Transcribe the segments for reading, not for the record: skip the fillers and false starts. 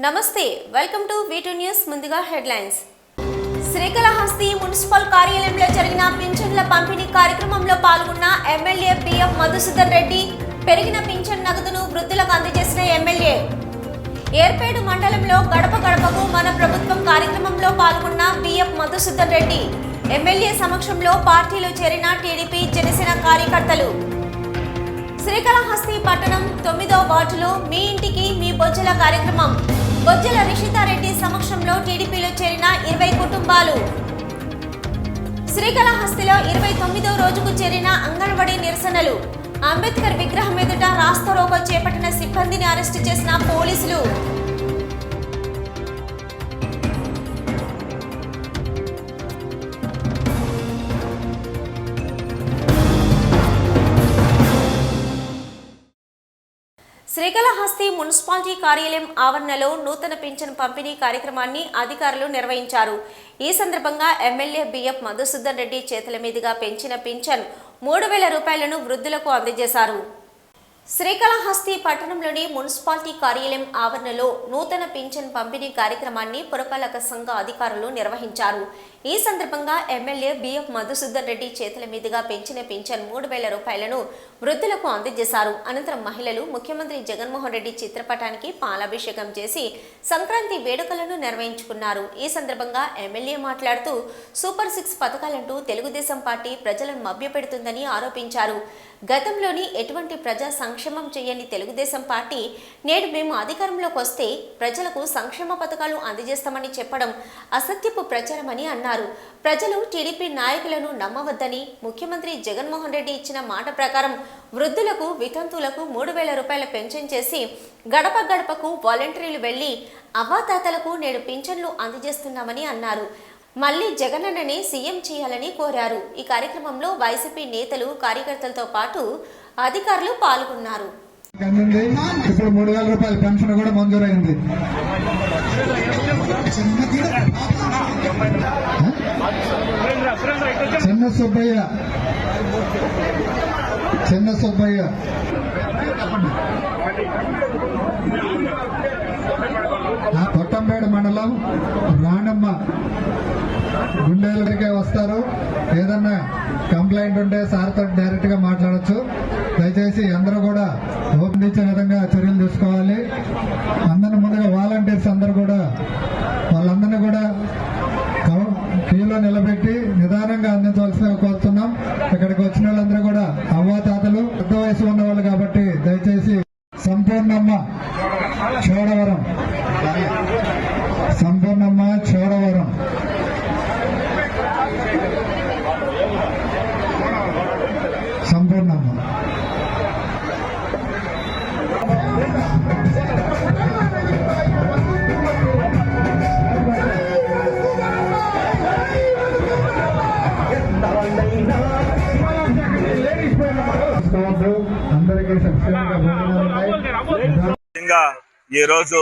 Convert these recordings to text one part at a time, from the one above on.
నమస్తే welcome to V2 news ముందుగా headlines Srikalahasti municipal కార్యాలయంలో జరిగిన పింఛన్ల పంపిణీ కార్యక్రమంలో పాల్గొన్న ఎమ్మెల్యే బిఎఫ్ మధుసూదన్ రెడ్డి పెరిగిన పింఛన్ నగదును వృద్ధులకు అందజేసిన ఎమ్మెల్యే ఏర్పేడు మండలంలో గడప గడపకు మన ప్రభుత్వం కార్యక్రమంలో పాల్గొన్న బిఎఫ్ మధుసూదన్ రెడ్డి ఎమ్మెల్యే సమక్షంలో పార్టీలో చేరిన టీడీపీ జనసేన కార్యకర్తలు శ్రీకాళహస్తి పట్టణం 9వ వార్డులో మీ ఇంటికి మీ బొజ్జల కార్యక్రమం బొజ్జల రిషితారెడ్డి సమక్షంలో టీడీపీలో చేరిన 20 కుటుంబాలు శ్రీకాళహస్తిలో 29వ రోజుకు చేరిన అంగన్వాడీ నిరసనలు అంబేద్కర్ విగ్రహం ఎదుట రాస్తారోకో చేపట్టిన సిబ్బందిని అరెస్టు చేసిన పోలీసులు శ్రీకాళహస్తి మున్సిపాలిటీ కార్యాలయం ఆవరణలో నూతన పింఛన్ పంపిణీ కార్యక్రమాన్ని అధికారులు నిర్వహించారు. ఈ సందర్భంగా ఎమ్మెల్యే బిఎఫ్ మధుసూదన్ రెడ్డి చేతుల మీదుగా పెంచిన పింఛన్ 3000 రూపాయలను వృద్ధులకు అందజేశారు. శ్రీకాళహస్తి పట్టణంలోని మున్సిపాలిటీ కార్యాలయం ఆవరణలో నూతన పింఛన్ పంపిణీ కార్యక్రమాన్ని పురపాలక సంఘ అధికారులు నిర్వహించారు. ఈ సందర్భంగా ఎమ్మెల్యే బిఎఫ్ మధుసూదన్ రెడ్డి చేతుల మీదుగా పెంచిన పింఛన్ 3000 రూపాయలను వృద్ధులకు అందజేశారు. అనంతరం మహిళలు ముఖ్యమంత్రి జగన్మోహన్ రెడ్డి చిత్రపటానికి పాలాభిషేకం చేసి సంక్రాంతి వేడుకలను నిర్వహించుకున్నారు. ఈ సందర్భంగా ఎమ్మెల్యే మాట్లాడుతూ సూపర్ 6 పథకాలంటూ తెలుగుదేశం పార్టీ ప్రజలను మభ్యపెడుతుందని ఆరోపించారు. గతంలోని ఎటువంటి ప్రజా సంక్షేమం చేయని తెలుగుదేశం పార్టీ నేడు మేము అధికారంలోకి వస్తే ప్రజలకు సంక్షేమ పథకాలు అందజేస్తామని చెప్పడం అసత్యపు ప్రచారమని అన్నారు. ప్రజలు టీడీపీ నాయకులను నమ్మవద్దని ముఖ్యమంత్రి జగన్మోహన్ రెడ్డి ఇచ్చిన మాట ప్రకారం వృద్ధులకు వితంతువులకు 3000 రూపాయల పెన్షన్ చేసి గడప గడపకు వాలంటీర్లు వెళ్లి అవ్వాతాతలకు నేడు పింఛన్లు అందజేస్తున్నామని అన్నారు. మళ్లీ జగనన్నని సీఎం చేయాలని కోరారు. ఈ కార్యక్రమంలో వైసీపీ నేతలు కార్యకర్తలతో పాటు అధికారులు పాల్గొన్నారు. ఇప్పుడు 3000 రూపాయల పెన్షన్ కూడా మంజూరైంది. చిన్న సుబ్బయ్య కొట్టంపేట మండలం రాణమ్మ గుండెలకే వస్తారు. ఏదన్నా కంప్లైంట్ ఉంటే సార్తో డైరెక్ట్ గా మాట్లాడచ్చు. దయచేసి అందరూ కూడా ఓపెనించే విధంగా చర్యలు తీసుకోవాలి. అందరిని ముందుగా వాలంటీర్స్ అందరూ కూడా వాళ్ళందరినీ కూడా క్యూలో నిలబెట్టి నిదానంగా అందించవలసిందిగా కోరుతున్నాం. ఇక్కడికి వచ్చిన వాళ్ళందరూ కూడా అవ్వాతాతలు పెద్ద వయసు ఉన్నవాళ్ళు కాబట్టి దయచేసి సంపూర్ణమ్మ చోడవరం ఈ రోజు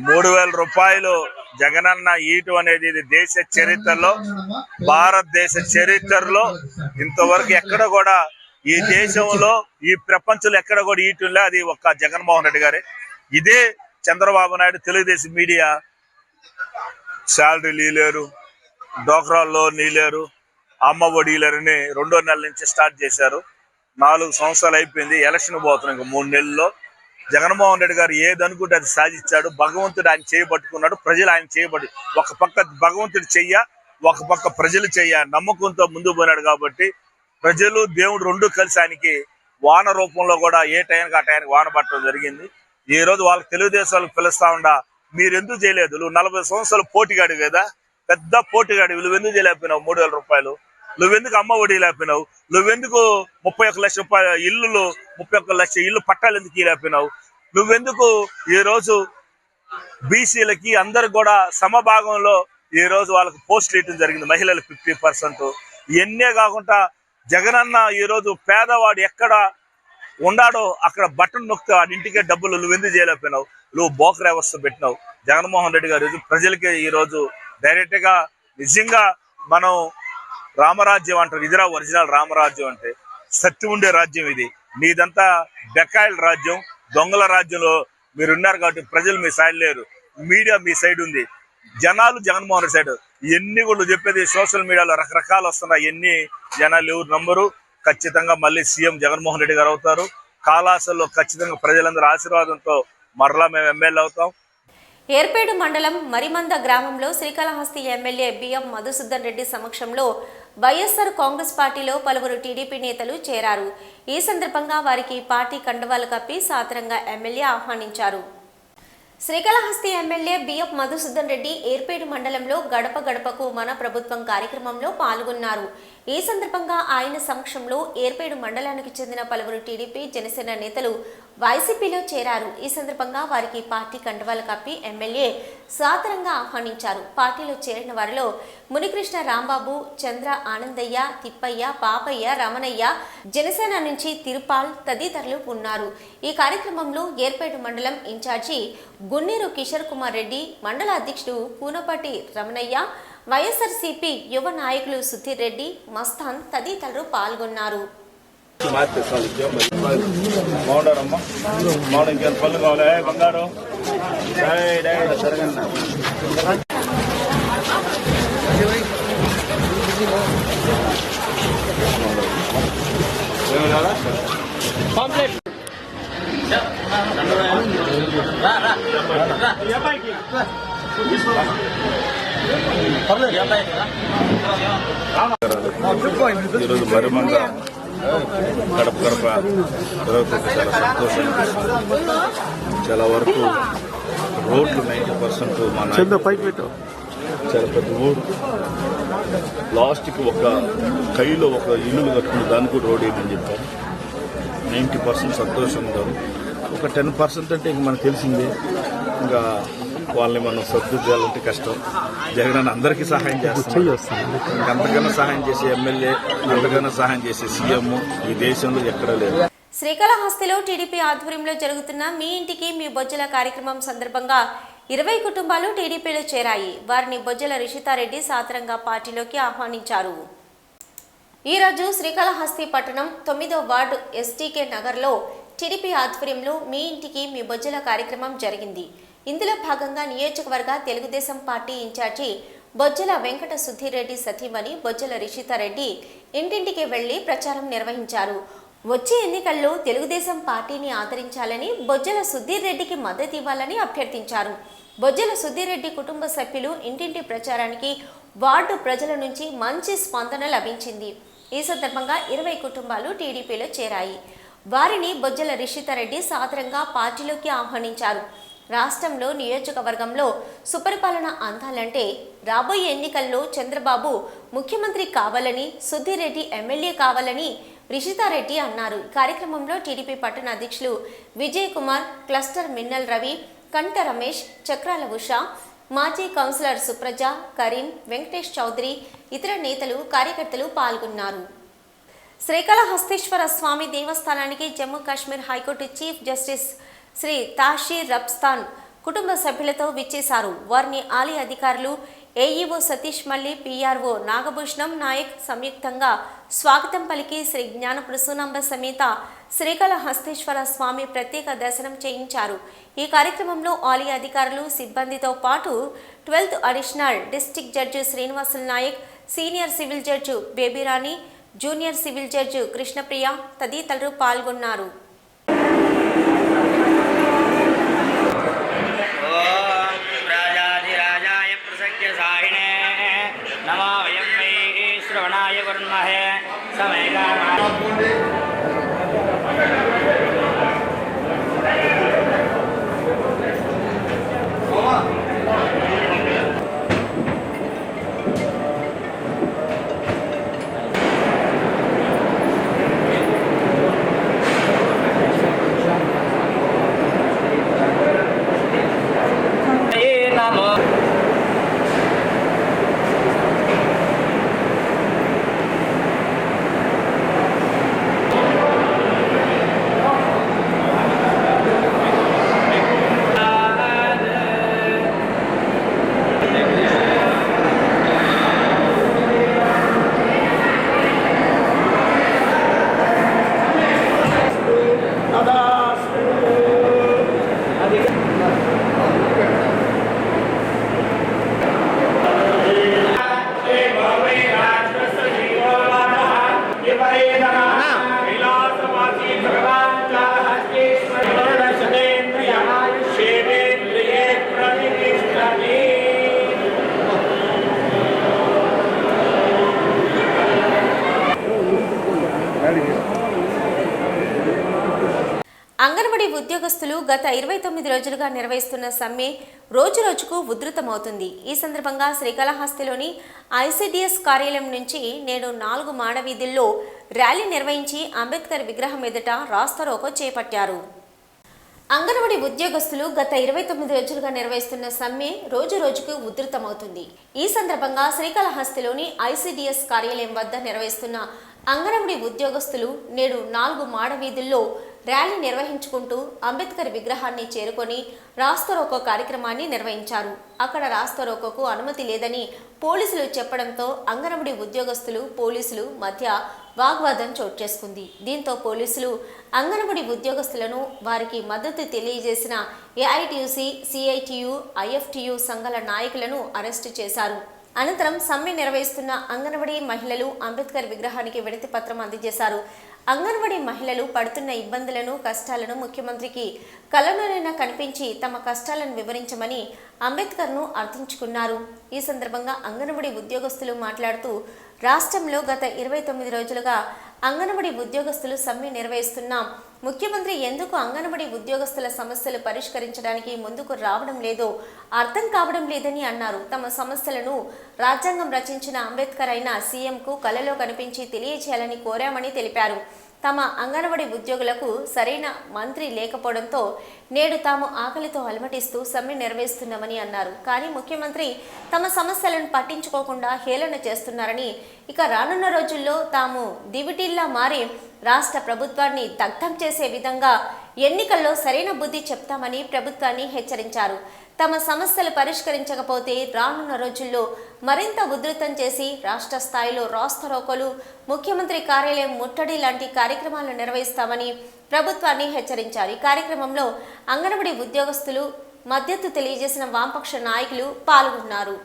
3000 రూపాయలు జగనన్న ఈటు అనేది దేశ చరిత్రలో భారతదేశ చరిత్రలో ఇంతవరకు ఎక్కడ కూడా ఈ దేశంలో ఈ ప్రపంచంలో ఎక్కడ కూడా ఈటులే. అది ఒక్క జగన్మోహన్ రెడ్డి గారే. ఇదే చంద్రబాబు నాయుడు తెలుగుదేశం మీడియా శాలరీలు ఇలేరు, డోక్రా లోన్ ఇలేరు, అమ్మ ఒడి ఇలేరని 2వ నెల నుంచి స్టార్ట్ చేశారు. 4 సంవత్సరాలు అయిపోయింది. ఎలక్షన్ పోతున్నాం ఇంకా 3 నెలల్లో. జగన్మోహన్ రెడ్డి గారు ఏదనుకుంటే అది సాధించాడు. భగవంతుడు ఆయన చేయబట్టుకున్నాడు, ప్రజలు ఆయన చేయబడి ఒక పక్క భగవంతుడు చెయ్య, ఒక పక్క ప్రజలు చెయ్య నమ్మకంతో ముందుకు పోయినాడు. కాబట్టి ప్రజలు దేవుడు రెండు కలిసి ఆయనకి వాన రూపంలో కూడా ఏ టైంకి ఆ టైంకి వాన పట్టడం జరిగింది. ఈ రోజు వాళ్ళకి తెలుగుదేశం వాళ్ళకి పిలుస్తా ఉండా, మీరు ఎందుకు చేయలేదు? నువ్వు 40 సంవత్సరాలు పోటీగాడు కదా, పెద్ద పోటీగాడు, నువ్వెందుకు చేయలేకపోయినావు 3000 రూపాయలు? నువ్వెందుకు అమ్మ ఒడి లేకపోయినావు? నువ్వెందుకు 31 లక్ష రూపాయల ఇల్లులు 31 లక్ష ఇల్లు పట్టాలు ఎందుకు ఇలేకపోయినావు? నువ్వెందుకు ఈ రోజు బీసీలకి అందరికి కూడా సమభాగంలో ఈ రోజు వాళ్ళకి పోస్టులు ఇవ్వడం జరిగింది, మహిళలు 50%. ఇవన్నీ కాకుండా జగనన్న ఈ రోజు పేదవాడు ఎక్కడ ఉన్నాడో అక్కడ బటన్ నొక్కితే వాడి ఇంటికే డబ్బులు నువ్వెందుకు చేయలేకపోయినావు? నువ్వు బోకర్ వ్యవస్థ పెట్టినావు. జగన్మోహన్ రెడ్డి గారు ప్రజలకి ఈ రోజు డైరెక్ట్ గా నిజంగా మనం రామరాజ్యం అంటారు, ఇదిరా ఒరిజినల్ రామరాజ్యం అంటే సత్యం ఉండే రాజ్యం ఇది. నీదంతా బెకాయిల రాజ్యం, దొంగల రాజ్యంలో మీరున్నారు కాబట్టి ప్రజలు మీ సాయం లేరు. మీడియా మీ సైడ్ ఉంది, జనాలు జగన్మోహన్ రెడ్డి సైడ్. ఎన్ని కూడా చెప్పేది సోషల్ మీడియాలో రకరకాలు వస్తున్నాయి, ఎన్ని జనాలు ఎవరు నంబరు. ఖచ్చితంగా మళ్ళీ సీఎం జగన్మోహన్ రెడ్డి గారు అవుతారు. కాళాసల్లో ఖచ్చితంగా ప్రజలందరూ ఆశీర్వాదంతో మరలా మేము ఎమ్మెల్యే అవుతాం. ఏర్పేడు మండలం మరిమంద గ్రామంలో శ్రీకాళహస్తి ఎమ్మెల్యే బిఎం మధుసూదన్ రెడ్డి సమక్షంలో వైఎస్ఆర్ కాంగ్రెస్ పార్టీలో పలువురు టీడీపీ నేతలు చేరారు. ఈ సందర్భంగా వారికి పార్టీ కండువాలు కప్పి సాదరంగా ఎమ్మెల్యే ఆహ్వానించారు. శ్రీకాళహస్తి ఎమ్మెల్యే బిఎం మధుసూదన్ రెడ్డి ఏర్పేడు మండలంలో గడప గడపకు మన ప్రభుత్వం కార్యక్రమంలో పాల్గొన్నారు. ఈ సందర్భంగా ఆయన సమక్షంలో ఏర్పేడు మండలానికి చెందిన పలువురు టీడీపీ జనసేన నేతలు వైసీపీలో చేరారు. ఈ సందర్భంగా వారికి పార్టీ కండువాలు కప్పి ఎమ్మెల్యే సాదరంగా ఆహ్వానించారు. పార్టీలో చేరిన వారిలో మునికృష్ణ రాంబాబు, చంద్ర ఆనందయ్య, తిప్పయ్య, పాపయ్య, రమణయ్య, జనసేన నుంచి తిరుపాల్ తదితరులు ఉన్నారు. ఈ కార్యక్రమంలో ఏర్పేడు మండలం ఇన్ఛార్జి గున్నీరు కిషోర్ కుమార్ రెడ్డి, మండల అధ్యక్షుడు కూనపాటి రమణయ్య, వైఎస్ఆర్సీపీ యువ నాయకులు సుధీర్ రెడ్డి, మస్తాన్ తదితరులు పాల్గొన్నారు. ఈరోజు మరిమంద గడప గడప చాలా సంతోషం అనిపిస్తుంది. చాలా వరకు రోడ్లు 90% మా చాలా పెద్ద రోడ్డు. లాస్ట్కి ఒక కైలో ఒక ఇల్లు కట్టుకుని దానికి కూడా రోడ్ వేయమని చెప్పారు. 90% సంతోషం ఉన్నారు. ఒక 10% అంటే ఇంక మనకు తెలిసిందే, ఇంకా వాళ్ళని మనం సర్దుద్దాలంటే కష్టం. జగన్ అందరికీ సహాయం చేస్తాం. అంతకన్నా సహాయం చేసే ఎమ్మెల్యే, అంతకన్నా సహాయం చేసే సీఎం ఈ దేశంలో ఎక్కడా లేదు. శ్రీకాళహస్తిలో టీడీపీ ఆధ్వర్యంలో జరుగుతున్న మీ ఇంటికి మీ బొజ్జల కార్యక్రమం సందర్భంగా 20 కుటుంబాలు టీడీపీలో చేరాయి. వారిని బొజ్జల రిషితారెడ్డి సాదరంగా పార్టీలోకి ఆహ్వానించారు. ఈరోజు శ్రీకాళహస్తి పట్టణం 9వ వార్డు ఎస్టీకే నగర్లో టీడీపీ ఆధ్వర్యంలో మీ ఇంటికి మీ బొజ్జల కార్యక్రమం జరిగింది. ఇందులో భాగంగా నియోజకవర్గ తెలుగుదేశం పార్టీ ఇన్ఛార్జి బొజ్జల వెంకట సుధీర్ రెడ్డి సతీమణి బొజ్జల రిషితారెడ్డి ఇంటింటికి వెళ్లి ప్రచారం నిర్వహించారు. వచ్చే ఎన్నికల్లో తెలుగుదేశం పార్టీని ఆదరించాలని, బొజ్జల సుధీర్ రెడ్డికి మద్దతు ఇవ్వాలని అభ్యర్థించారు. బొజ్జల సుధీర్ రెడ్డి కుటుంబ సభ్యులు ఇంటింటి ప్రచారానికి వార్డు ప్రజల నుంచి మంచి స్పందన లభించింది. ఈ సందర్భంగా 20 కుటుంబాలు టీడీపీలో చేరాయి. వారిని బొజ్జల రిషితారెడ్డి సాదరంగా పార్టీలోకి ఆహ్వానించారు. రాష్ట్రంలో నియోజకవర్గంలో సుపరిపాలన అందాలంటే రాబోయే ఎన్నికల్లో చంద్రబాబు ముఖ్యమంత్రి కావాలని, సుధీర్ రెడ్డి ఎమ్మెల్యే కావాలని రిషితారెడ్డి అన్నారు. కార్యక్రమంలో టీడీపీ పట్టణ అధ్యక్షులు విజయ్ కుమార్, క్లస్టర్ మిన్నల్ రవి, కంట రమేష్, చక్రాల ఉషా, మాజీ కౌన్సిలర్ సుప్రజ, కరీం, వెంకటేష్ చౌదరి, ఇతర నేతలు, కార్యకర్తలు పాల్గొన్నారు. శ్రీకాళహస్తీశ్వర స్వామి దేవస్థానానికి Jammu Kashmir high court chief justice Shri Tashi Rabstan కుటుంబ సభ్యులతో విచ్చేశారు. వారిని ఆలయ అధికారులు, ఏఈఓ సతీష్ మల్లి, పిఆర్ఓ నాగభూషణం నాయక్ సంయుక్తంగా స్వాగతం పలికి శ్రీ జ్ఞాన ప్రసూనాంబ సమేత శ్రీకాళహస్తీశ్వర స్వామి ప్రత్యేక దర్శనం చేయించారు. ఈ కార్యక్రమంలో ఆలయ అధికారులు, సిబ్బందితో పాటు 12th additional district judge Srinivasulu Naik, senior civil judge Babyrani, junior civil judge Krishnapriya తదితరులు పాల్గొన్నారు. అంగన్వాడీ ఉద్యోగస్తులు గత 29 రోజులుగా నిర్వహిస్తున్న సమ్మె రోజురోజుకు ఉధృతమవుతుంది. ఈ సందర్భంగా శ్రీకాళహస్తిలోని ఐసిడిఎస్ కార్యాలయం నుంచి నేడు 4 మాడవీధుల్లో ర్యాలీ నిర్వహించి అంబేద్కర్ విగ్రహం ఎదుట రాస్తారోకో చేపట్టారు. అంగన్వాడీ ఉద్యోగస్తులు గత 29 రోజులుగా నిర్వహిస్తున్న సమ్మె రోజురోజుకు ఉధృతమవుతుంది. ఈ సందర్భంగా శ్రీకాళహస్తిలోని ఐసిడిఎస్ కార్యాలయం వద్ద నిర్వహిస్తున్న అంగన్వాడీ ఉద్యోగస్తులు నేడు 4 మాడవీధుల్లో ర్యాలీ నిర్వహించుకుంటూ అంబేద్కర్ విగ్రహాన్ని చేరుకొని రాస్తారోకో కార్యక్రమాన్ని నిర్వహించారు. అక్కడ రాస్తారోకోకు అనుమతి లేదని పోలీసులు చెప్పడంతో అంగన్వాడీ ఉద్యోగస్తులు పోలీసులు మధ్య వాగ్వాదం చోటు చేసుకుంది. దీంతో పోలీసులు అంగన్వాడీ ఉద్యోగస్తులను వారికి మద్దతు తెలియజేసిన ఏఐటియుసి, సిఐటియు, ఐఎఫ్టియు సంఘాల నాయకులను అరెస్టు చేశారు. అనంతరం సమ్మె నిర్వహిస్తున్న అంగన్వాడీ మహిళలు అంబేద్కర్ విగ్రహానికి వినతి పత్రం అందజేశారు. అంగన్వాడీ మహిళలు పడుతున్న ఇబ్బందులను కష్టాలను ముఖ్యమంత్రికి కళ్ళలోనైనా కనిపించి తమ కష్టాలను వివరించమని అంబేద్కర్ను అర్థించుకున్నారు. ఈ సందర్భంగా అంగన్వాడీ ఉద్యోగస్తులు మాట్లాడుతూ రాష్ట్రంలో గత 29 రోజులుగా అంగన్వాడీ ఉద్యోగస్తులు సమ్మె నిర్వహిస్తున్నాం. ముఖ్యమంత్రి ఎందుకు అంగన్వాడీ ఉద్యోగస్తుల సమస్యలు పరిష్కరించడానికి ముందుకు రావడం లేదో అర్థం కావడం లేదని అన్నారు. తమ సమస్యలను రాజ్యాంగం రచించిన అంబేద్కర్ అయిన సీఎంకు కలలో కనిపించి తెలియజేయాలని కోరామని తెలిపారు. తమ అంగన్వాడీ ఉద్యోగులకు సరైన మంత్రి లేకపోవడంతో నేడు తాము ఆకలితో అలమటిస్తూ సమ్మె నిర్వహిస్తున్నామని అన్నారు. కానీ ముఖ్యమంత్రి తమ సమస్యలను పట్టించుకోకుండా హేళన చేస్తున్నారని, ఇక రానున్న రోజుల్లో తాము దివిటీల్లా మారి రాష్ట్ర ప్రభుత్వాన్ని దగ్ధం చేసే విధంగా ఎన్నికల్లో సరైన బుద్ధి చెప్తామని ప్రభుత్వాన్ని హెచ్చరించారు. తమ సమస్యలు పరిష్కరించకపోతే రానున్న రోజుల్లో మరింత ఉధృతం చేసి రాష్ట్ర స్థాయిలో రాస్తారోకోలు, ముఖ్యమంత్రి కార్యాలయం ముట్టడి లాంటి కార్యక్రమాలు నిర్వహిస్తామని ప్రభుత్వాన్ని హెచ్చరించారు. ఈ కార్యక్రమంలో అంగన్వాడీ ఉద్యోగస్తులు మద్దతు తెలియజేసిన వామపక్ష నాయకులు పాల్గొన్నారు.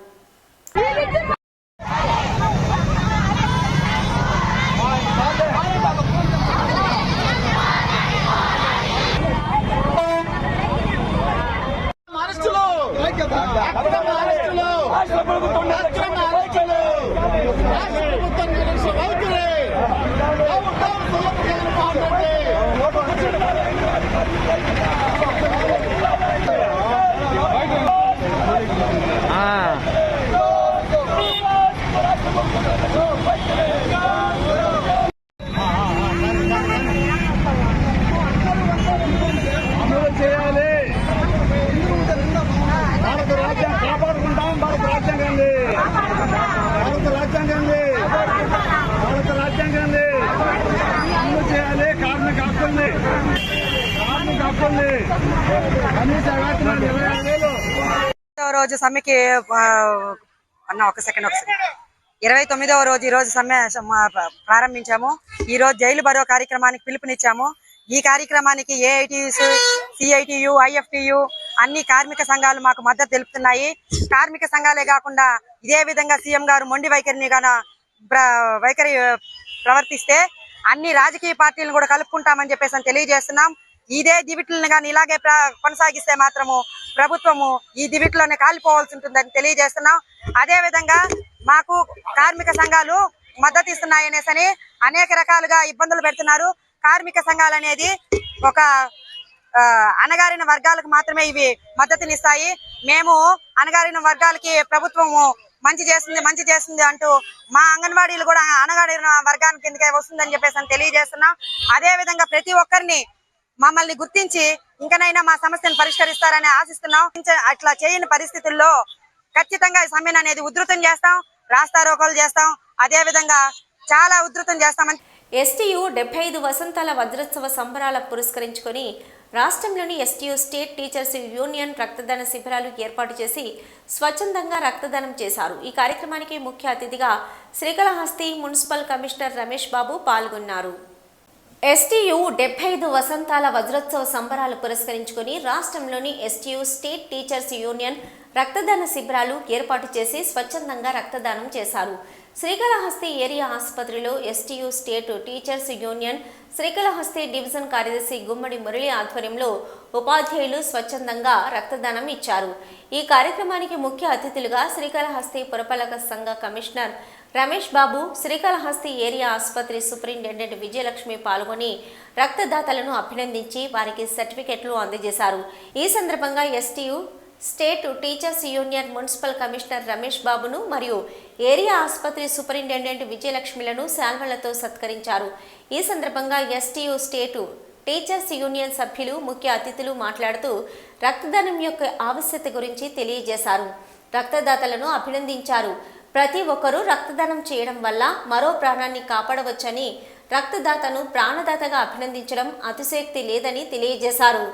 రోజు సమ్మెకి అన్న ఒక సెకండ్ 29వ రోజు ఈ రోజు సమ్మె ప్రారంభించాము. ఈ రోజు జైలు బరో కార్యక్రమానికి పిలుపునిచ్చాము. ఈ కార్యక్రమానికి ఏఐటియుస్, సిఐటియు, ఐఎఫ్టియు అన్ని కార్మిక సంఘాలు మాకు మద్దతు తెలుపుతున్నాయి. కార్మిక సంఘాలే కాకుండా ఇదే విధంగా సీఎం గారు మొండి వైఖరి ప్రవర్తిస్తే అన్ని రాజకీయ పార్టీలను కూడా కలుపుకుంటామని చెప్పేసి తెలియజేస్తున్నాం. ఇదే దివిట్లను కానీ ఇలాగే కొనసాగిస్తే మాత్రము ప్రభుత్వము ఈ దివిట్లోనే కాలిపోవాల్సి ఉంటుందని తెలియజేస్తున్నాం. అదే విధంగా మాకు కార్మిక సంఘాలు మద్దతు ఇస్తున్నాయనేసని అనేక రకాలుగా ఇబ్బందులు పెడుతున్నారు. కార్మిక సంఘాలు అనేది ఒక అణగారిన వర్గాలకు మాత్రమే ఇవి మద్దతునిస్తాయి. మేము అణగారిన వర్గాలకి ప్రభుత్వము మంచి చేస్తుంది అంటూ మా అంగన్వాడీలు కూడా అణగారిన వర్గానికి కిందకే వస్తుందని చెప్పేసి తెలియజేస్తున్నాం. అదే విధంగా ప్రతి ఒక్కరిని మమ్మల్ని గుర్తించి ఇంకనైనా మా సమస్యను పరిష్కరిస్తారని ఆశిస్తున్నాం. అట్లా చేయని పరిస్థితుల్లో ఖచ్చితంగా ఈ సమ్మెను అనేది ఉధృతం చేస్తాం, రాస్తారోకోలు చేస్తాం, అదే విధంగా చాలా ఉధృతం చేస్తామని. ఎస్టీయు 75 వసంతాల వజ్రోత్సవ సంబరాల పురస్కరించుకొని రాష్ట్రంలోని ఎస్టీయు స్టేట్ టీచర్స్ యూనియన్ రక్తదాన శిబిరాలు ఏర్పాటు చేసి స్వచ్ఛందంగా రక్తదానం చేశారు. ఈ కార్యక్రమానికి ముఖ్య అతిథిగా శ్రీకాళహస్తి మున్సిపల్ కమిషనర్ రమేష్ బాబు పాల్గొన్నారు. ఎస్టీయు 75 వసంతాల వజ్రోత్సవ సంబరాలు పురస్కరించుకొని రాష్ట్రంలోని ఎస్టీయు స్టేట్ టీచర్స్ యూనియన్ రక్తదాన శిబిరాలు ఏర్పాటు చేసి స్వచ్ఛందంగా రక్తదానం చేశారు. శ్రీకాళహస్తి ఏరియా ఆసుపత్రిలో STU state teachers union Srikalahasti division కార్యదర్శి గుమ్మడి మురళి ఆధ్వర్యంలో ఉపాధ్యాయులు స్వచ్ఛందంగా రక్తదానం ఇచ్చారు. ఈ కార్యక్రమానికి ముఖ్య అతిథులుగా శ్రీకాళహస్తి పురపాలక సంఘ కమిషనర్ రమేష్ బాబు, శ్రీకాళహస్తి ఏరియా ఆసుపత్రి సూపరింటెండెంట్ విజయలక్ష్మి పాల్గొని రక్తదాతలను అభినందించి వారికి సర్టిఫికెట్లు అందజేశారు. ఈ సందర్భంగా STU state teachers union municipal commissioner Ramesh బాబును మరియు ఏరియా ఆసుపత్రి సూపరింటెండెంట్ విజయలక్ష్మిలను శాల్వలతో సత్కరించారు. ఈ సందర్భంగా ఎస్టీయూ స్టేట్ టీచర్స్ యూనియన్ సభ్యులు, ముఖ్య అతిథులు మాట్లాడుతూ రక్తదానం యొక్క ఆవశ్యకత గురించి తెలియజేశారు. రక్తదాతలను అభినందించారు. ప్రతి ఒక్కరూ రక్తదానం చేయడం వల్ల మరో ప్రాణాన్ని కాపాడవచ్చని, రక్తదాతను ప్రాణదాతగా అభినందించడం అతిశయోక్తి లేదని తెలియజేశారు.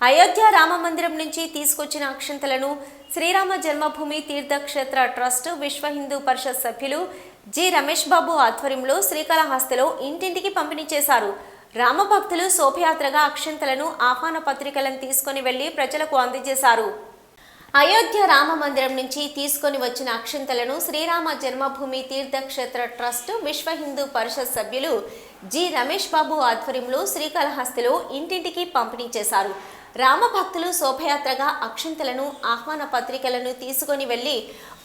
అయోధ్య రామ మందిరం నుంచి తీసుకొచ్చిన అక్షంతలను శ్రీరామ జన్మభూమి తీర్థక్షేత్ర ట్రస్ట్ విశ్వ హిందూ పరిషత్ సభ్యులు జి రమేష్ బాబు ఆధ్వర్యంలో శ్రీకాళహస్తిలో ఇంటింటికి పంపిణీ చేశారు. రామభక్తులు శోభయాత్రగా అక్షంతలను, ఆహ్వాన పత్రికలను తీసుకుని వెళ్లి ప్రజలకు అందజేశారు. అయోధ్య రామ మందిరం నుంచి తీసుకొని వచ్చిన అక్షంతలను శ్రీరామ జన్మభూమి తీర్థక్షేత్ర ట్రస్ట్ విశ్వ హిందూ పరిషత్ సభ్యులు జి రమేష్ బాబు ఆధ్వర్యంలో శ్రీకాళహస్తిలో ఇంటింటికి పంపిణీ చేశారు. రామభక్తులు శోభయాత్రగా అక్షంతలను, ఆహ్వాన పత్రికలను తీసుకొని వెళ్లి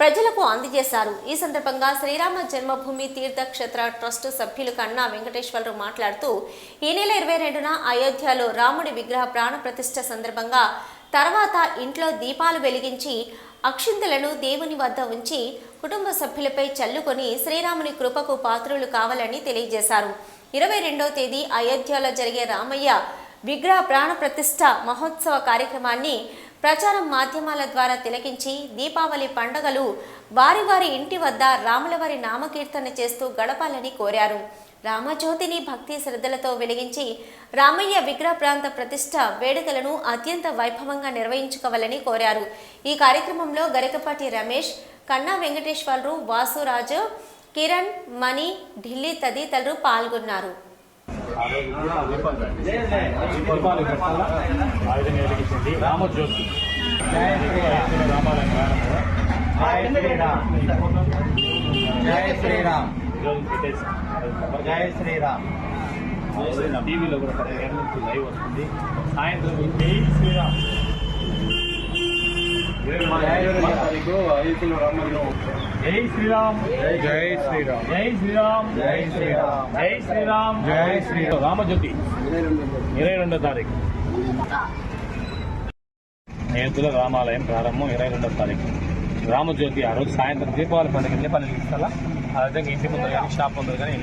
ప్రజలకు అందజేశారు. ఈ సందర్భంగా శ్రీరామ జన్మభూమి తీర్థక్షేత్ర ట్రస్ట్ సభ్యులు కన్నా వెంకటేశ్వరరావు మాట్లాడుతూ, ఈ నెల 22న అయోధ్యలో రాముడి విగ్రహ ప్రాణ ప్రతిష్ఠ సందర్భంగా తర్వాత ఇంట్లో దీపాలు వెలిగించి అక్షింతలను దేవుని వద్ద ఉంచి కుటుంబ సభ్యులపై చల్లుకొని శ్రీరాముని కృపకు పాత్రులు కావాలని తెలియజేశారు. 22వ తేదీ అయోధ్యలో జరిగే రామయ్య విగ్రహ ప్రాణ ప్రతిష్ఠ మహోత్సవ కార్యక్రమాన్ని ప్రచారం మాధ్యమాల ద్వారా తిలకించి దీపావళి పండుగలు వారి వారి ఇంటి వద్ద రాములవారి నామకీర్తన చేస్తూ గడపాలని కోరారు. రామజ్యోతిని భక్తి శ్రద్ధలతో వెలిగించి రామయ్య విగ్రహ ప్రాంత ప్రతిష్ఠ వేడుకలను అత్యంత వైభవంగా నిర్వహించుకోవాలని కోరారు. ఈ కార్యక్రమంలో గరికపాటి రమేష్, కన్నా వెంకటేశ్వరరావు, వాసురాజు, కిరణ్, మణి, ఢిల్లీ తదితరులు పాల్గొన్నారు. రామజ్యోతి జై శ్రీరామ్, జై శ్రీరామ్. టీవీలో కూడా 10 నుంచి లైవ్ వస్తుంది. సాయంత్రం జై శ్రీరామ్, జై శ్రీరామ్, జై శ్రీరామ్, జై శ్రీరామ్, జై శ్రీరామ్, జై శ్రీరామ్, జై శ్రీరామ్. రామజ్యోతి 22వ తారీఖు అయోధ్యలో రామాలయం ప్రారంభం 22వ తారీఖు. రామజ్యోతి ఆ రోజు సాయంత్రం దీపావళి పండుగ పనులు ఇస్తారా ఆ విధంగా ఇంటి ముందు కానీ షాప్ ముందు కానీ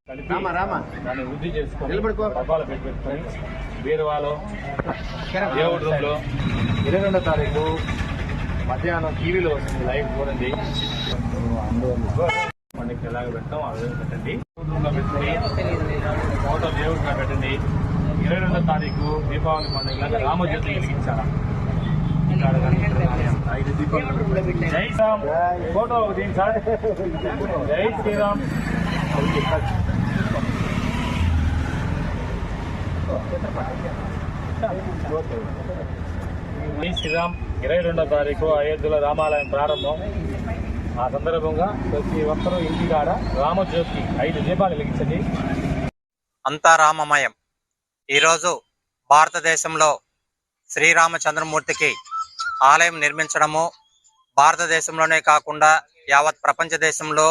కలిపి దాన్ని వృద్ధి చేసుకొని డబ్బాలు పెట్టుకొని బీరువాలో దేవుడి రూమ్లో 22వ తారీఖు మధ్యాహ్నం టీవీలో వస్తుంది, లైవ్ చూడండి. పండుగ ఎలాగ పెట్టాం ఆ విధంగా పెట్టండి. రూమ్లో పెట్టండి, ఫోటో దేవుడిగా పెట్టండి. 22వ తారీఖు దీపావళి పండుగ రామజ్యోతి వెలిగించాలా. జై శ్రీరామ్, ఫోటో తీయించాలి. జై శ్రీరామ్. జై శ్రీరామ్. 22వ తారీఖు అయోధ్యలో రామాలయం ప్రారంభం. ఆ సందర్భంగా ప్రతి ఒక్కరూ ఇంటికాడ రామజ్యోతి 5 దీపాలు వెలిగించండి. అంతా రామమయం. ఈరోజు భారతదేశంలో శ్రీరామచంద్రమూర్తికి ఆలయం నిర్మించడము భారతదేశంలోనే కాకుండా యావత్ ప్రపంచ దేశంలో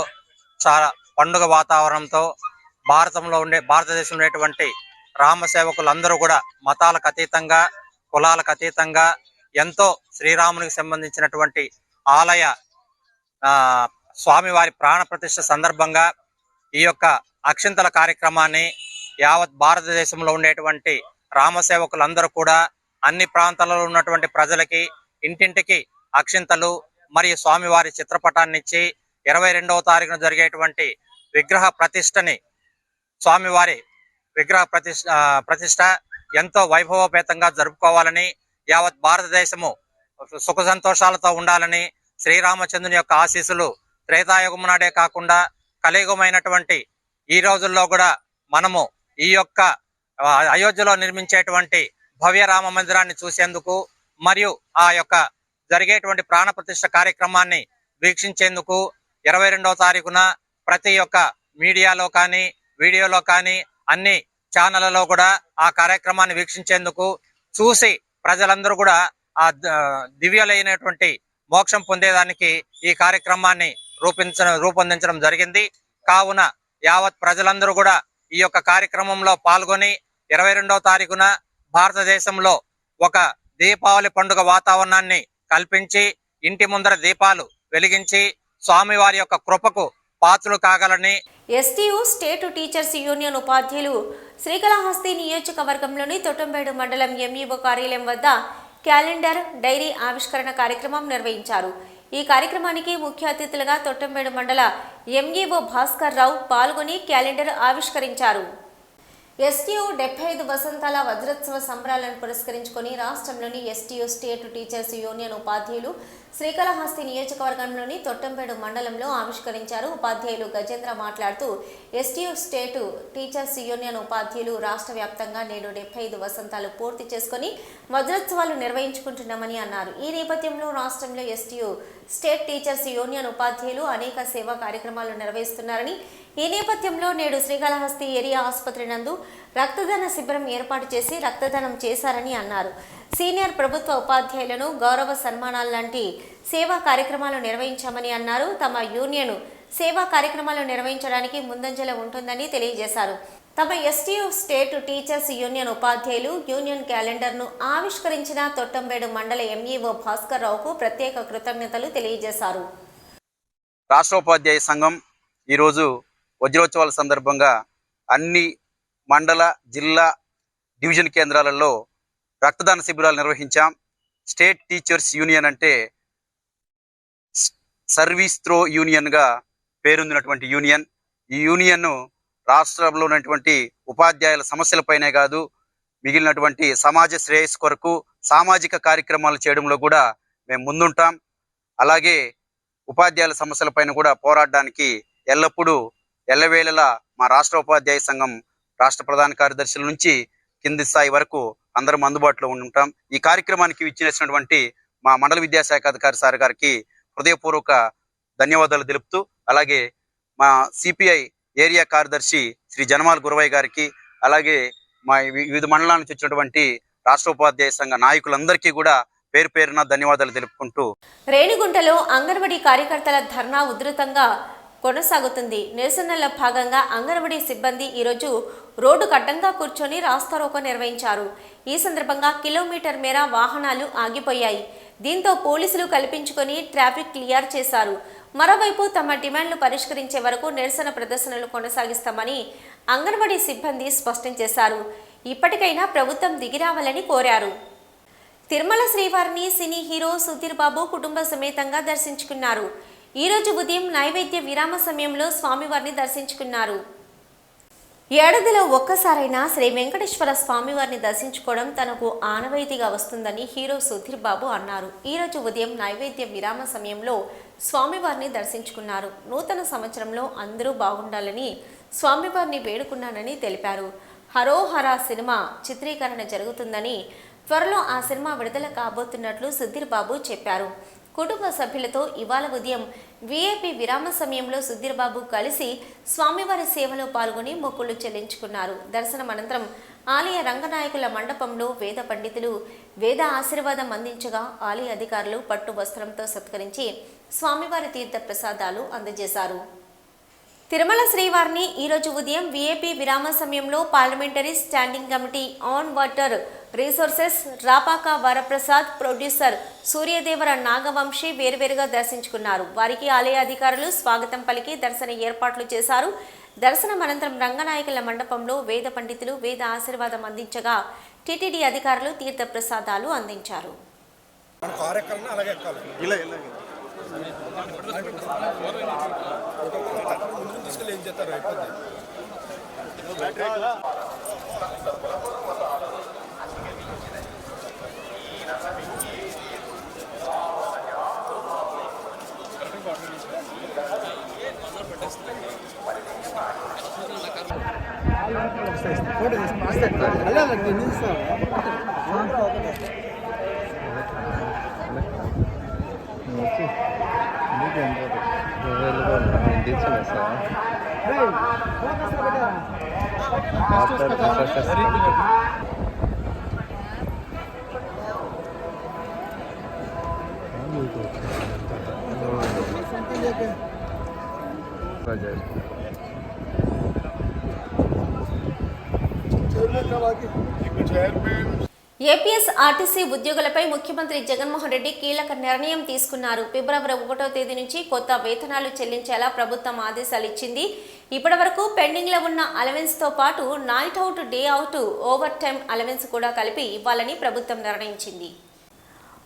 చాలా పండుగ వాతావరణంతో భారతదేశంలో ఉండేటువంటి రామ సేవకులందరూ కూడా మతాలకు అతీతంగా, కులాలకు అతీతంగా ఎంతో శ్రీరామునికి సంబంధించినటువంటి ఆలయ స్వామివారి ప్రాణ ప్రతిష్ఠ సందర్భంగా ఈ యొక్క అక్షింతల కార్యక్రమాన్ని యావత్ భారతదేశంలో ఉండేటువంటి రామ సేవకులందరూ కూడా అన్ని ప్రాంతాలలో ఉన్నటువంటి ప్రజలకి ఇంటింటికి అక్షింతలు మరియు స్వామివారి చిత్రపటాన్ని ఇచ్చి 22వ తారీఖున జరిగేటువంటి విగ్రహ ప్రతిష్టని స్వామివారి విగ్రహ ప్రతిష్ట ఎంతో వైభవోపేతంగా జరుపుకోవాలని, యావత్ భారతదేశము సుఖ సంతోషాలతో ఉండాలని, శ్రీరామచంద్రుని యొక్క ఆశీస్సులు త్రేతాయుగం నాడే కాకుండా కలియుగమైనటువంటి ఈ రోజుల్లో కూడా మనము ఈ యొక్క అయోధ్యలో నిర్మించేటువంటి భవ్య రామ మందిరాన్ని చూసేందుకు మరియు ఆ యొక్క జరిగేటువంటి ప్రాణ ప్రతిష్ఠ కార్యక్రమాన్ని వీక్షించేందుకు 22వ తారీఖున ప్రతి ఒక్క మీడియాలో కానీ, వీడియోలో కానీ అన్ని ఛానళ్లలో కూడా ఆ కార్యక్రమాన్ని వీక్షించేందుకు చూసి ప్రజలందరూ కూడా ఆ దివ్యలైనటువంటి మోక్షం పొందేదానికి ఈ కార్యక్రమాన్ని రూపొందించడం జరిగింది. కావున యావత్ ప్రజలందరూ కూడా ఈ యొక్క కార్యక్రమంలో పాల్గొని 22వ తారీఖున భారతదేశంలో ఒక దీపావళి పండుగ వాతావరణాన్ని కల్పించి ఇంటి ముందర దీపాలు వెలిగించి స్వామివారి యొక్క కృపకు పాత్రలు కాగలని ఎస్టీయు స్టేట్ టీచర్స్ యూనియన్ ఉపాధ్యాయులు శ్రీకాళహస్తి నియోజకవర్గంలోని తొట్టంబేడు మండలం ఎంఈఓ కార్యాలయం వద్ద క్యాలెండర్, డైరీ ఆవిష్కరణ కార్యక్రమం నిర్వహించారు. ఈ కార్యక్రమానికి ముఖ్య అతిథులుగా తొట్టంబేడు మండల ఎంఈఓ భాస్కర్ రావు పాల్గొని క్యాలెండర్ ఆవిష్కరించారు. ఎస్టీయు 75 వసంతాల వజ్రోత్సవ సంబరాలను పురస్కరించుకొని రాష్ట్రంలోని ఎస్టీయు స్టేట్ టీచర్స్ యూనియన్ ఉపాధ్యాయులు శ్రీకాళహస్తి నియోజకవర్గంలోని తొట్టంబేడు మండలంలో ఆవిష్కరించారు. ఉపాధ్యాయులు గజేంద్ర మాట్లాడుతూ ఎస్టీయు స్టేట్ టీచర్స్ యూనియన్ ఉపాధ్యాయులు రాష్ట్ర వ్యాప్తంగా నేడు 75 వసంతాలు పూర్తి చేసుకుని వజ్రోత్సవాలు నిర్వహించుకుంటున్నామని అన్నారు. ఈ నేపథ్యంలో రాష్ట్రంలో ఎస్టీయు స్టేట్ టీచర్స్ యూనియన్ ఉపాధ్యాయులు అనేక సేవా కార్యక్రమాలు నిర్వహిస్తున్నారని, ఈ నేపథ్యంలో నేడు శ్రీకాళహస్తి ఏరియా ఆసుపత్రి నందు రక్తదాన శిబిరం ఏర్పాటు చేసి రక్తదానం చేశారని అన్నారు. సీనియర్ ప్రభుత్వ ఉపాధ్యాయులను గౌరవ సన్మానాలు లాంటి సేవా కార్యక్రమాలు నిర్వహించామని అన్నారు. తమ యూనియన్ సేవా కార్యక్రమాలు నిర్వహించడానికి ముందంజలో ఉంటుందని తెలియజేశారు. తమ ఎస్టీయు స్టేట్ టీచర్స్ యూనియన్ ఉపాధ్యాయులు యూనియన్ క్యాలెండర్ను ఆవిష్కరించిన తొట్టంబేడు మండల ఎంఈఓ భాస్కర్ రావుకు ప్రత్యేక కృతజ్ఞతలు తెలియజేశారు. రాష్ట్ర ఉపాధ్యాయ సంఘం ఈరోజు వజ్రోత్సవాల సందర్భంగా అన్ని మండల, జిల్లా, డివిజన్ కేంద్రాలలో రక్తదాన శిబిరాలు నిర్వహించాం. స్టేట్ టీచర్స్ యూనియన్ అంటే సర్వీస్ త్రో యూనియన్గా పేరొందినటువంటి యూనియన్. ఈ యూనియన్ రాష్ట్రంలో ఉన్నటువంటి ఉపాధ్యాయుల సమస్యలపైనే కాదు, మిగిలినటువంటి సమాజ శ్రేయస్సు కొరకు సామాజిక కార్యక్రమాలు చేయడంలో కూడా మేము ముందుంటాం. అలాగే ఉపాధ్యాయుల సమస్యలపైన కూడా పోరాడడానికి ఎల్లప్పుడూ ఎల్లవేళలా మా రాష్ట్ర ఉపాధ్యాయ సంఘం రాష్ట్ర ప్రధాన కార్యదర్శుల నుంచి కింది స్థాయి వరకు అందరం అందుబాటులో ఉంటాం. ఈ కార్యక్రమానికి విచ్చేసినటువంటి మా మండల విద్యాశాఖ అధికారి సార్ గారికి హృదయపూర్వక ధన్యవాదాలు తెలుపుతూ, అలాగే మా సిపిఐ ఏరియా కార్యదర్శి శ్రీ జనమాల గురవయ్య గారికి, అలాగే మా వివిధ మండలాల నుంచి వచ్చినటువంటి రాష్ట్ర ఉపాధ్యాయ సంఘ నాయకులందరికీ కూడా పేరు పేరున ధన్యవాదాలు తెలుపుకుంటూ రేణిగుంటలో అంగన్వాడీ కార్యకర్తల ధర్నా ఉధృతంగా కొనసాగుతుంది. నిరసనల భాగంగా అంగన్వాడీ సిబ్బంది ఈరోజు రోడ్డు కడ్డంగా కూర్చొని రాస్తారోకో నిర్వహించారు. ఈ సందర్భంగా కిలోమీటర్ మేర వాహనాలు ఆగిపోయాయి. దీంతో పోలీసులు కల్పించుకొని ట్రాఫిక్ క్లియర్ చేశారు. మరోవైపు తమ డిమాండ్లు పరిష్కరించే వరకు నిరసన ప్రదర్శనలు కొనసాగిస్తామని అంగన్వాడీ సిబ్బంది స్పష్టం చేశారు. ఇప్పటికైనా ప్రభుత్వం దిగిరావాలని కోరారు. తిరుమల శ్రీవారిని సినీ హీరో సుధీర్ బాబు కుటుంబ సమేతంగా దర్శించుకున్నారు. ఈ రోజు ఉదయం నైవేద్య విరామ సమయంలో స్వామివారిని దర్శించుకున్నారు. ఏడాదిలో ఒక్కసారైనా శ్రీ వెంకటేశ్వర స్వామివారిని దర్శించుకోవడం తనకు ఆనవాయితీగా వస్తుందని హీరో సుధీర్ బాబు అన్నారు. ఈ రోజు ఉదయం నైవేద్య విరామ సమయంలో స్వామివారిని దర్శించుకున్నారు. నూతన సంవత్సరంలో అందరూ బాగుండాలని స్వామివారిని వేడుకున్నానని తెలిపారు. హరోహర సినిమా చిత్రీకరణ జరుగుతుందని, త్వరలో ఆ సినిమా విడుదల కాబోతున్నట్లు సుధీర్ బాబు చెప్పారు. కుటుంబ సభ్యులతో ఇవాళ ఉదయం వీఐపీ విరామ సమయంలో సుధీర్ బాబు కలిసి స్వామివారి సేవలో పాల్గొని మొక్కులు చెల్లించుకున్నారు. దర్శనం అనంతరం ఆలయ రంగనాయకుల మండపంలో వేద పండితులు వేద ఆశీర్వాదం అందించగా ఆలయ అధికారులు పట్టు వస్త్రంతో సత్కరించి స్వామివారి తీర్థ ప్రసాదాలు అందజేశారు. తిరుమల శ్రీవారిని ఈరోజు ఉదయం వీఐపీ విరామ సమయంలో parliamentary standing committee on water resources Rapaka Varaprasad, producer Suryadevara Nagavamsi వేరువేరుగా దర్శించుకున్నారు. వారికి ఆలయ అధికారులు స్వాగతం పలికి దర్శన ఏర్పాట్లు చేశారు. దర్శనం అనంతరం రంగనాయకుల మండపంలో వేద పండితులు వేద ఆశీర్వాదం అందించగా టీటీడీ అధికారులు తీర్థ ప్రసాదాలు అందించారు. ఏపీఎస్ ఆర్టీసీ ఉద్యోగులపై ముఖ్యమంత్రి జగన్మోహన్ రెడ్డి కీలక నిర్ణయం తీసుకున్నారు. ఫిబ్రవరి 1వ తేదీ నుంచి కొత్త వేతనాలు చెల్లించేలా ప్రభుత్వం ఆదేశాలు ఇచ్చింది. ఇప్పటి వరకు పెండింగ్ లో ఉన్న అలవెన్స్ తో పాటు night out, day out, over time allowance కూడా కలిపి ఇవ్వాలని ప్రభుత్వం నిర్ణయించింది.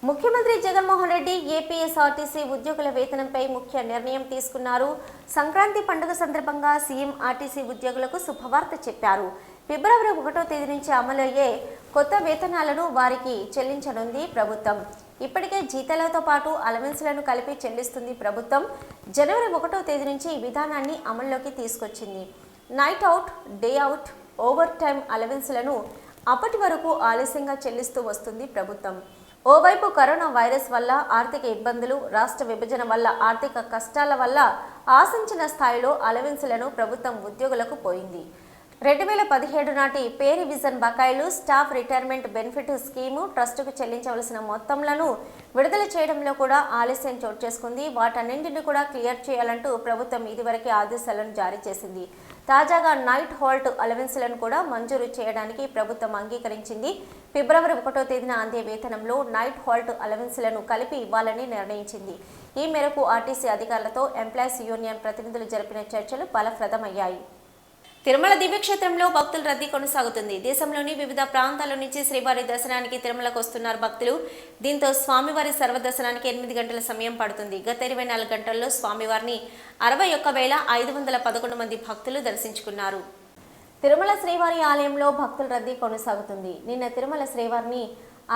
ముఖ్యమంత్రి జగన్మోహన్ రెడ్డి ఏపీఎస్ ఆర్టీసీ ఉద్యోగుల వేతనంపై ముఖ్య నిర్ణయం తీసుకున్నారు. సంక్రాంతి పండుగ సందర్భంగా సీఎం ఆర్టీసీ ఉద్యోగులకు శుభవార్త చెప్పారు. ఫిబ్రవరి 1వ తేదీ నుంచి అమలయ్యే కొత్త వేతనాలను వారికి చెల్లించనుంది ప్రభుత్వం. ఇప్పటికే జీతాలతో పాటు అలవెన్స్లను కలిపి చెల్లిస్తుంది ప్రభుత్వం. జనవరి 1వ తేదీ నుంచి ఈ విధానాన్ని అమల్లోకి తీసుకొచ్చింది. Night out, day out, overtime అలవెన్స్లను అప్పటి వరకు ఆలస్యంగా చెల్లిస్తూ వస్తుంది ప్రభుత్వం. ఓవైపు కరోనా వైరస్ వల్ల ఆర్థిక ఇబ్బందులు, రాష్ట్ర విభజన వల్ల ఆర్థిక కష్టాల వల్ల ఆశించిన స్థాయిలో అలవెన్స్లను ప్రభుత్వం ఉద్యోగులకు పోయింది. 2017 నాటి పే రివిజన్ బకాయిలు, స్టాఫ్ రిటైర్మెంట్ బెనిఫిట్ స్కీము, ట్రస్టుకు చెల్లించవలసిన మొత్తంలను విడుదల చేయడంలో కూడా ఆలస్యం చోటు చేసుకుంది. వాటన్నింటినీ కూడా క్లియర్ చేయాలంటూ ప్రభుత్వం ఇదివరకే ఆదేశాలను జారీ చేసింది. తాజాగా నైట్ హాల్ట్ అలవెన్స్లను కూడా మంజూరు చేయడానికి ప్రభుత్వం అంగీకరించింది. ఫిబ్రవరి 1వ తేదీన అందే వేతనంలో నైట్ హాల్ట్ అలవెన్స్లను కలిపి ఇవ్వాలని నిర్ణయించింది. ఈ మేరకు ఆర్టీసీ అధికారులతో ఎంప్లాయీస్ యూనియన్ ప్రతినిధులు జరిపిన చర్చలు ఫలప్రదమయ్యాయి. తిరుమల దివ్యక్షేత్రంలో భక్తుల రద్దీ కొనసాగుతుంది. దేశంలోని వివిధ ప్రాంతాల నుంచి శ్రీవారి దర్శనానికి తిరుమలకు వస్తున్నారు భక్తులు. దీంతో స్వామివారి సర్వదర్శనానికి 8 గంటల సమయం పడుతుంది. గత 24 గంటల్లో స్వామివారిని 61,511 మంది భక్తులు దర్శించుకున్నారు. తిరుమల శ్రీవారి ఆలయంలో భక్తుల రద్దీ కొనసాగుతుంది. నిన్న తిరుమల శ్రీవారిని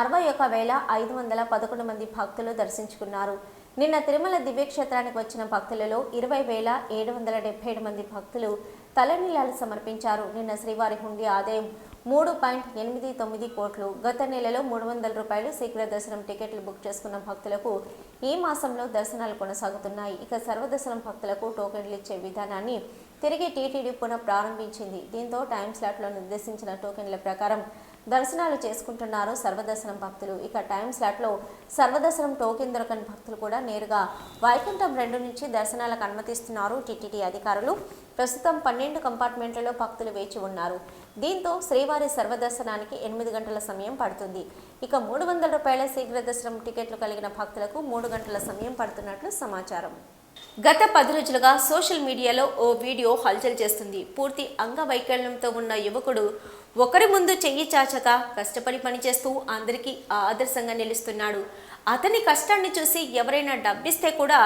61,511 మంది భక్తులు దర్శించుకున్నారు. నిన్న తిరుమల దివ్యక్షేత్రానికి వచ్చిన భక్తులలో 20,777 మంది భక్తులు తలనీలాలు సమర్పించారు. నిన్న శ్రీవారి హుండీ ఆదాయం 3.89 కోట్లు. గత నెలలో 300 రూపాయలు శీఘ్ర దర్శనం టికెట్లు బుక్ చేసుకున్న భక్తులకు ఈ మాసంలో దర్శనాలు కొనసాగుతున్నాయి. ఇక సర్వదర్శనం భక్తులకు టోకెన్లు ఇచ్చే విధానాన్ని తిరిగి టీటీడీ పునః ప్రారంభించింది. దీంతో టైం స్లాట్లో నిర్దేశించిన టోకెన్ల ప్రకారం దర్శనాలు చేసుకుంటున్నారు సర్వదర్శనం భక్తులు. ఇక టైం స్లాట్లో సర్వదర్శనం టోకెన్ దొరకని భక్తులు కూడా నేరుగా వైకుంఠం 2 నుంచి దర్శనాలకు అనుమతిస్తున్నారు టీటీడీ అధికారులు. ప్రస్తుతం 12 కంపార్ట్మెంట్లలో భక్తులు వేచి ఉన్నారు. దీంతో శ్రీవారి సర్వదర్శనానికి 8 గంటల సమయం పడుతుంది. ఇక 300 రూపాయల శీఘ్ర దర్శనం టికెట్లు కలిగిన భక్తులకు 3 గంటల సమయం పడుతున్నట్లు సమాచారం. గత 10 రోజులుగా సోషల్ మీడియాలో ఓ వీడియో హల్చల్ చేస్తుంది. పూర్తి అంగవైకల్యంతో ఉన్న యువకుడు ఒకరి ముందు చెయ్యి చాచక కష్టపడి పనిచేస్తూ అందరికీ ఆదర్శంగా నిలుస్తున్నాడు. అతని కష్టాన్ని చూసి ఎవరైనా డబ్బిస్తే కూడా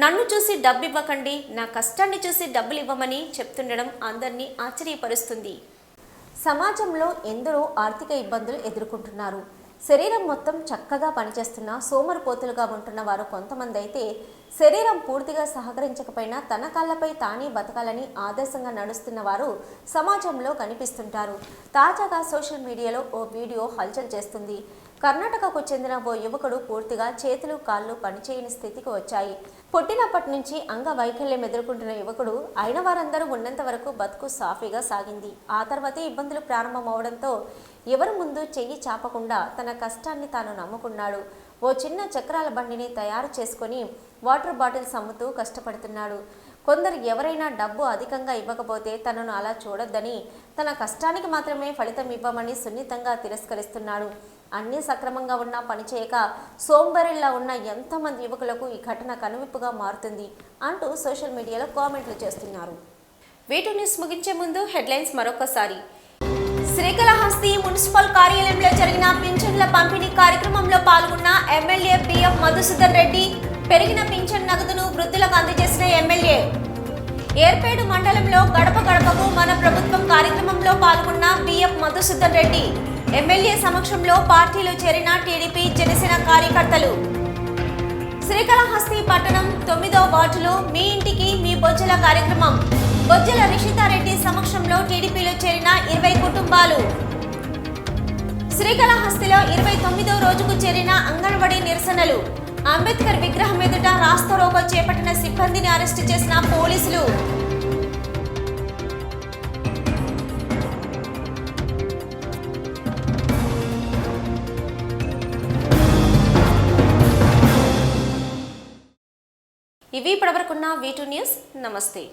నన్ను చూసి డబ్బు ఇవ్వకండి, నా కష్టాన్ని చూసి డబ్బులు ఇవ్వమని చెప్తుండడం అందరినీ ఆశ్చర్యపరుస్తుంది. సమాజంలో ఎందరో ఆర్థిక ఇబ్బందులు ఎదుర్కొంటున్నారు. శరీరం మొత్తం చక్కగా పనిచేస్తున్న సోమరిపోతులుగా ఉంటున్న వారు కొంతమంది అయితే శరీరం పూర్తిగా సహకరించకపోయినా తన కాళ్ళపై తానే బతకాలని ఆదర్శంగా నడుస్తున్న వారు సమాజంలో కనిపిస్తుంటారు. తాజాగా సోషల్ మీడియాలో ఓ వీడియో హల్చల్ చేస్తుంది. కర్ణాటకకు చెందిన ఓ యువకుడు పూర్తిగా చేతులు కాళ్ళు పనిచేయని స్థితికి వచ్చాయి. పుట్టినప్పటి నుంచి అంగవైకల్యం ఎదుర్కొంటున్న యువకుడు అయిన వారందరూ ఉన్నంత వరకు బతుకు సాఫీగా సాగింది. ఆ తర్వాతే ఇబ్బందులు ప్రారంభమవడంతో ఎవరి ముందు చెయ్యి చాపకుండా తన కష్టాన్ని తాను నమ్ముకున్నాడు. ఓ చిన్న చక్రాల బండిని తయారు చేసుకొని వాటర్ బాటిల్స్ అమ్ముతూ కష్టపడుతున్నాడు. కొందరు ఎవరైనా డబ్బు అధికంగా ఇవ్వకపోతే తనను అలా చూడొద్దని, తన కష్టానికి మాత్రమే ఫలితం ఇవ్వమని సున్నితంగా తిరస్కరిస్తున్నాడు. అన్నీ సక్రమంగా ఉన్నా పనిచేయక సోంబరిల్లా ఉన్న ఎంతోమంది యువకులకు ఈ ఘటన కనువిప్పుగా మారుతుంది అంటూ సోషల్ మీడియాలో కామెంట్లు చేస్తున్నారు. వీటి న్యూస్ ముగించే ముందు హెడ్లైన్స్ మరొకసారి. శ్రీకాళహస్తి మున్సిపల్ కార్యాలయంలో జరిగిన పింఛన్ల పంపిణీ కార్యక్రమంలో పాల్గొన్న ఎమ్మెల్యే బిఎఫ్ మధుసూదన్ రెడ్డి. పెరిగిన పింఛన్ నగదును వృద్ధులకు అందజేసిన ఎమ్మెల్యే. ఏర్పేడు మండలంలో గడప గడపకు మన ప్రభుత్వం కార్యక్రమంలో పాల్గొన్న బిఎఫ్ మధుసూదన్ రెడ్డి. ఎమ్మెల్యే సమక్షంలో పార్టీలో చేరిన టీడీపీ జనసేన కార్యకర్తలు. శ్రీకాళహస్తి పట్టణం 9వ వార్డులో మీ ఇంటికి మీ బొజ్జల కార్యక్రమం. బొజ్జల రిషితారెడ్డి సమక్షంలో టీడీపీలో చేరిన 20 కుటుంబాలు. శ్రీకాళహస్తిలో 29వ రోజుకు చేరిన అంగన్వాడీ నిరసనలు. అంబేద్కర్ విగ్రహం ఎదుట రాస్తారోకో చేపట్టిన సిబ్బందిని అరెస్టు చేసిన పోలీసులు. ఇవి ఇప్పటివరకున్న V2 న్యూస్. నమస్తే.